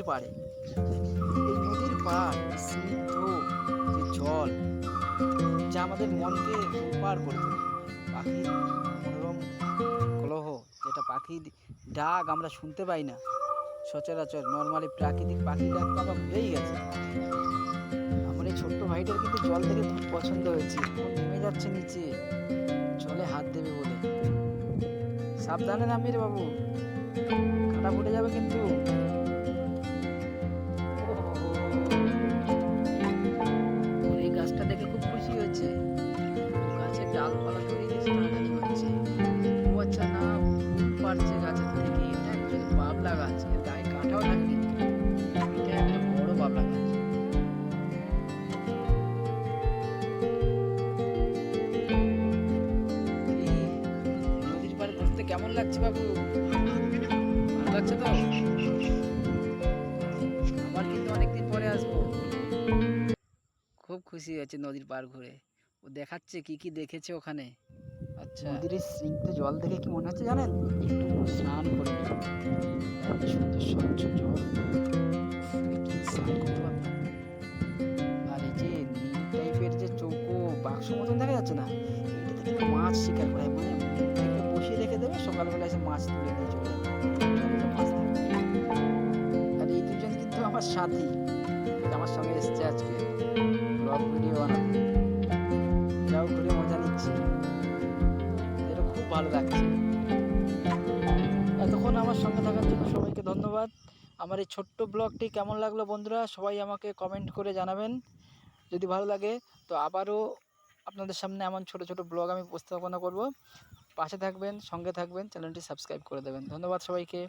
পাড়ে। এই নদীর পাড়, স্নিগ্ধ যে জল, যা আমাদের মনকে পার করে তোলে। পাখির মনোরম কলহ, যেটা পাখির ডাক আমরা শুনতে পাই না সচরাচর। নর্মালি প্রাকৃতিক পাখির ডাক তো আমরা ভুলেই গেছি। আমার এই ছোট্ট ভাইটার কিন্তু জল দেখে খুব পছন্দ হয়েছে। ও নেমে যাচ্ছে নিচে জলে হাত দেবে বলে। সাবধানে নামবি রে বাবু, কাঁটা ফুটে যাবে কিন্তু। ওর এই গাছটা দেখে খুব খুশি হয়েছে। গাছের ডালপালা সরিয়ে দিয়েছে, টানাটানি হচ্ছে। ও আচ্ছা, না, ফুল পাড়ছে গাছের থেকে। এটা অ্যাকচুয়ালি বাবলা গাছ, এর গায়ে কাঁটাও থাকে কিন্তু। এটা একটা বড় বাবলা গাছ। এই নদীর পাড়ে বসতে কেমন লাগছে বাবু? ভালো লাগছে তো? আবার কিন্তু অনেকদিন পরে আসবো। খুব খুশি হয়েছে নদীর পাড় ঘুরে। ও দেখাচ্ছে কি কি দেখেছে ওখানে। আচ্ছা, নদীর এই স্নিগ্ধ জল দেখে কি মনে হচ্ছে জানেন? একটু স্নান করে নিই। এত সুন্দর স্বচ্ছ জল, একটু স্নান করতে পারতাম। আর এই যে নীল টাইপের যে চৌকো বাক্স মতন দেখা যাচ্ছে না, এটাতে কিন্তু মাছ শিকার করে। মানে এখানে বসিয়ে রেখে দেবে, সকালবেলা এসে মাছ তুলে নিয়ে চলে যাবে। জলে মাছ থাকবে। আর এই দুজন কিন্তু আমার সাথী, এরা আমার সঙ্গে এসছে আজকে ব্লগ ভিডিও বানাতে। এরাও ঘুরে মজা নিচ্ছে, এদেরও খুব ভালো লাগছে। এতক্ষণ আমার সঙ্গে থাকার জন্য সবাইকে ধন্যবাদ। আমার এই ছোট্ট ব্লগটি কেমন লাগলো বন্ধুরা, সবাই আমাকে কমেন্ট করে জানাবেন। যদি ভালো লাগে তো আবারও আপনাদের সামনে এমন ছোট ছোট ব্লগ আমি উপস্থাপনা করব। পাশে থাকবেন, সঙ্গে থাকবেন, চ্যানেলটি সাবস্ক্রাইব করে দেবেন। ধন্যবাদ সবাইকে।